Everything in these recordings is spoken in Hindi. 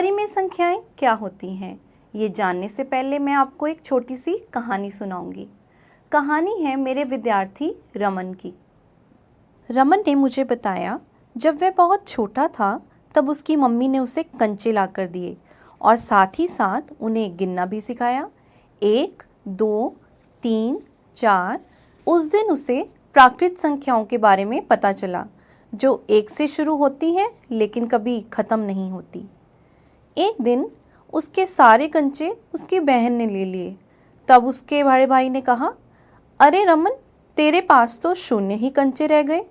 परिमेय संख्याएं क्या होती हैं, ये जानने से पहले मैं आपको एक छोटी सी कहानी सुनाऊंगी। कहानी है मेरे विद्यार्थी रमन की। रमन ने मुझे बताया, जब वह बहुत छोटा था तब उसकी मम्मी ने उसे कंचे ला कर दिए और साथ ही साथ उन्हें गिनना भी सिखाया। 1, 2, 3, 4। उस दिन उसे प्राकृत संख्याओं के बारे में पता चला, जो 1 से शुरू होती हैं लेकिन कभी ख़त्म नहीं होती। एक दिन उसके सारे कंचे उसकी बहन ने ले लिए। तब उसके बड़े भाई ने कहा, अरे रमन, तेरे पास तो 0 ही कंचे रह गए।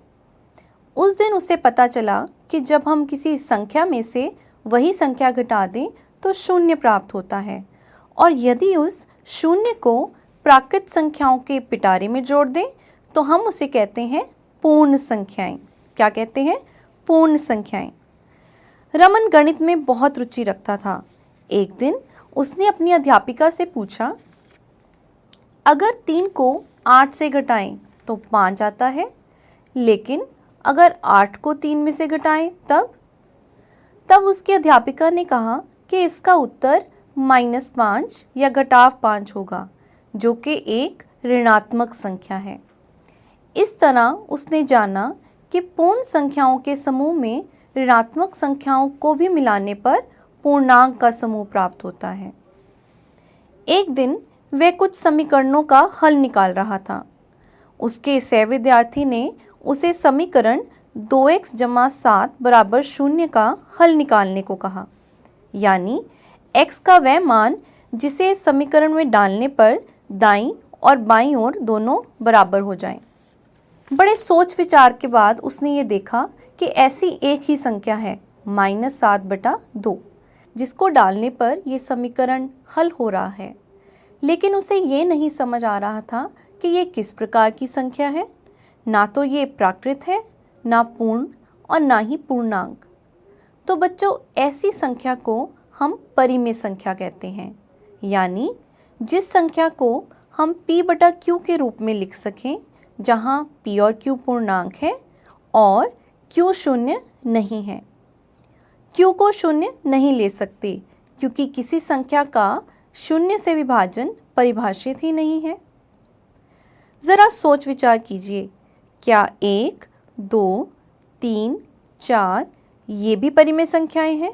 उस दिन उसे पता चला कि जब हम किसी संख्या में से वही संख्या घटा दें तो 0 प्राप्त होता है, और यदि उस 0 को प्राकृत संख्याओं के पिटारे में जोड़ दें तो हम उसे कहते हैं पूर्ण संख्याएं। क्या कहते हैं? पूर्ण संख्याएं। रमन गणित में बहुत रुचि रखता था। एक दिन उसने अपनी अध्यापिका से पूछा, अगर 3 को 8 से घटाएं तो 5 आता है, लेकिन अगर 8 को 3 में से घटाएं तब उसकी अध्यापिका ने कहा कि इसका उत्तर -5 या घटाव 5 होगा, जो कि एक ऋणात्मक संख्या है। इस तरह उसने जाना कि पूर्ण संख्याओं के समूह में ऋणात्मक संख्याओं को भी मिलाने पर पूर्णांक का समूह प्राप्त होता है। एक दिन वह कुछ समीकरणों का हल निकाल रहा था। उसके सहविद्यार्थी ने उसे समीकरण 2x + 7 = 0 का हल निकालने को कहा, यानी x का वह मान जिसे समीकरण में डालने पर दाईं और बाईं ओर दोनों बराबर हो जाएं। बड़े सोच विचार के बाद उसने ये देखा कि ऐसी एक ही संख्या है -7/2, जिसको डालने पर ये समीकरण हल हो रहा है। लेकिन उसे ये नहीं समझ आ रहा था कि ये किस प्रकार की संख्या है। ना तो ये प्राकृत है, ना पूर्ण, और ना ही पूर्णांक। तो बच्चों, ऐसी संख्या को हम परिमेय संख्या कहते हैं, यानी जिस संख्या को हम p/q के रूप में लिख सकें, जहाँ p और q पूर्णांक है और q 0 नहीं है। q को 0 नहीं ले सकते क्योंकि किसी संख्या का 0 से विभाजन परिभाषित ही नहीं है। ज़रा सोच विचार कीजिए, क्या 1, 2, 3, 4 ये भी परिमेय संख्याएं हैं?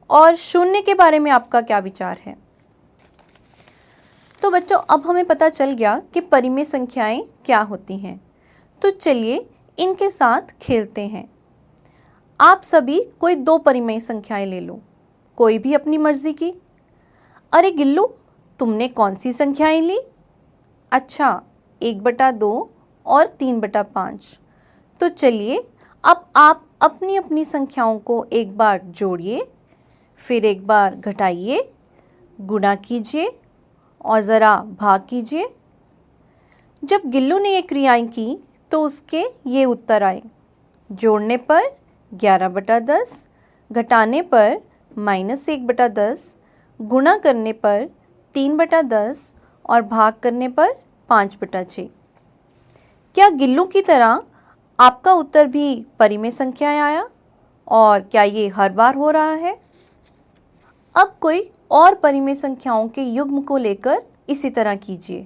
और 0 के बारे में आपका क्या विचार है? तो बच्चों, अब हमें पता चल गया कि परिमेय संख्याएं क्या होती हैं। तो चलिए इनके साथ खेलते हैं। आप सभी कोई 2 परिमेय संख्याएं ले लो, कोई भी अपनी मर्जी की। अरे गिल्लू, तुमने कौन सी संख्याएं ली? अच्छा, 1/2 और 3/5। तो चलिए अब आप अपनी अपनी संख्याओं को एक बार जोड़िए, फिर एक बार घटाइए, गुणा कीजिए और ज़रा भाग कीजिए। जब गिल्लू ने ये क्रियाएं की तो उसके ये उत्तर आए। जोड़ने पर 11/10, घटाने पर -1/10, गुणा करने पर 3/10 और भाग करने पर 5/6। क्या गिल्लू की तरह आपका उत्तर भी परिमेय संख्याएं आया? और क्या ये हर बार हो रहा है? अब कोई और परिमेय संख्याओं के युग्म को लेकर इसी तरह कीजिए।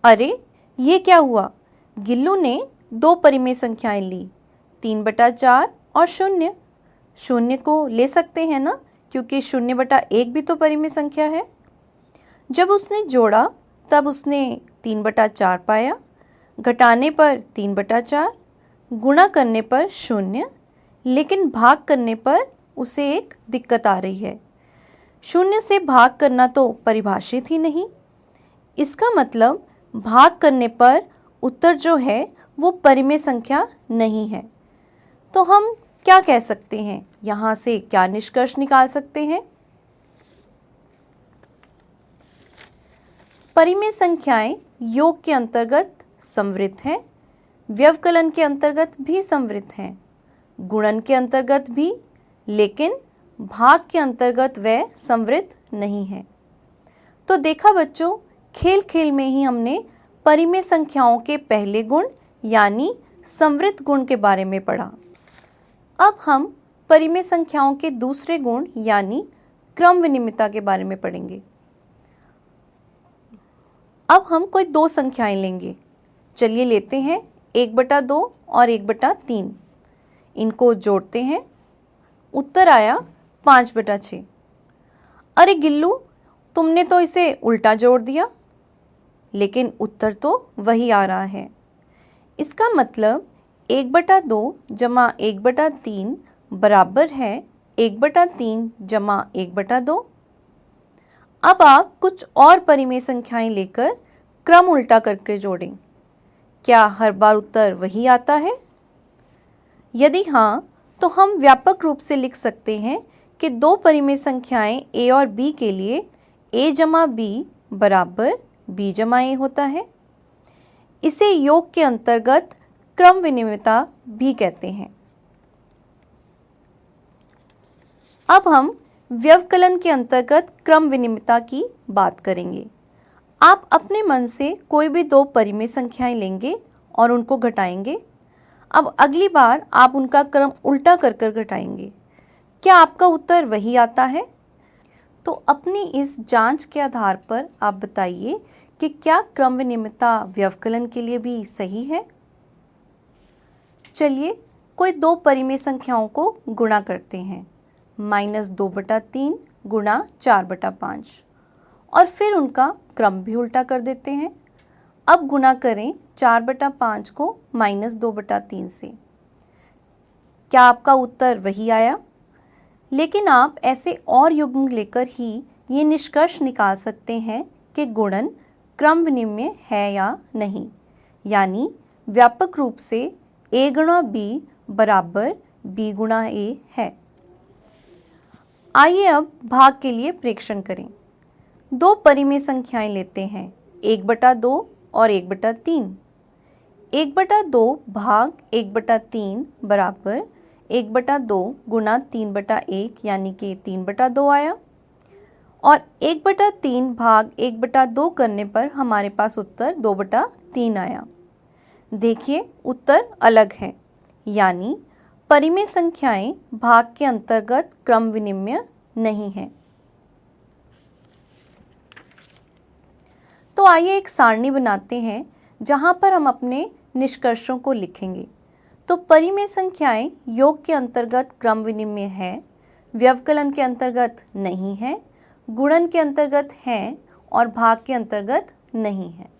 अरे, ये क्या हुआ? गिल्लू ने 2 परिमेय संख्याएं ली, 3/4 और 0। 0 को ले सकते हैं ना, क्योंकि 0/1 भी तो परिमेय संख्या है। जब उसने जोड़ा तब उसने 3/4 पाया, घटाने पर 3/4, गुणा करने पर 0, लेकिन भाग करने पर उसे एक दिक्कत आ रही है। 0 से भाग करना तो परिभाषित ही नहीं। इसका मतलब भाग करने पर उत्तर जो है वो परिमेय संख्या नहीं है। तो हम क्या कह सकते हैं? यहाँ से क्या निष्कर्ष निकाल सकते हैं? परिमेय संख्याएं योग के अंतर्गत संवृत हैं, व्यवकलन के अंतर्गत भी संवृत हैं, गुणन के अंतर्गत भी, लेकिन भाग के अंतर्गत वह संवृत नहीं है। तो देखा बच्चों, खेल खेल में ही हमने परिमेय संख्याओं के पहले गुण यानी संवृत गुण के बारे में पढ़ा। अब हम परिमेय संख्याओं के दूसरे गुण यानी क्रम विनिमयता के बारे में पढ़ेंगे। अब हम कोई दो संख्याएं लेंगे। चलिए लेते हैं 1/2 और 1/3। इनको जोड़ते हैं। उत्तर आया 5/6। अरे गिल्लू, तुमने तो इसे उल्टा जोड़ दिया, लेकिन उत्तर तो वही आ रहा है। इसका मतलब 1/2 जमा 1/3 बराबर है 1/3 जमा 1/2। अब आप कुछ और परिमेय संख्याएं लेकर क्रम उल्टा करके जोड़ें। क्या हर बार उत्तर वही आता है? यदि हाँ, तो हम व्यापक रूप से लिख सकते हैं कि दो परिमेय संख्याएं a और b के लिए a जमा b बराबर b जमा a होता है। इसे योग के अंतर्गत क्रम विनिमयता भी कहते हैं। अब हम व्यवकलन के अंतर्गत क्रम विनिमयता की बात करेंगे। आप अपने मन से कोई भी दो परिमेय संख्याएं लेंगे और उनको घटाएंगे। अब अगली बार आप उनका क्रम उल्टा कर कर घटाएंगे। क्या आपका उत्तर वही आता है? तो अपनी इस जांच के आधार पर आप बताइए कि क्या क्रम विनिमयता व्यवकलन के लिए भी सही है? चलिए कोई दो परिमेय संख्याओं को गुणा करते हैं। -2/3 गुणा 4/5 और फिर उनका क्रम भी उल्टा कर देते हैं। अब गुणा करें 4/5 को -2/3 से। क्या आपका उत्तर वही आया? लेकिन आप ऐसे और युग्म लेकर ही ये निष्कर्ष निकाल सकते हैं कि गुणन क्रम विनिमय है या नहीं, यानी व्यापक रूप से a गुणा b बराबर b गुणा a है। आइए अब भाग के लिए प्रेक्षण करें। दो परिमेय संख्याएं लेते हैं 1/2 और 1/3। 1/2 भाग 1/3 बराबर 1/2 गुणा 3/1 यानी कि 3/2 आया और 1/3 भाग 1/2 करने पर हमारे पास उत्तर 2/3 आया। देखिए उत्तर अलग है, यानी परिमेय संख्याएं भाग के अंतर्गत क्रम विनिमय नहीं है। तो आइए एक सारणी बनाते हैं जहां पर हम अपने निष्कर्षों को लिखेंगे। तो परिमेय संख्याएं योग के अंतर्गत क्रम विनिमय है, व्यवकलन के अंतर्गत नहीं है, गुणन के अंतर्गत हैं और भाग के अंतर्गत नहीं है।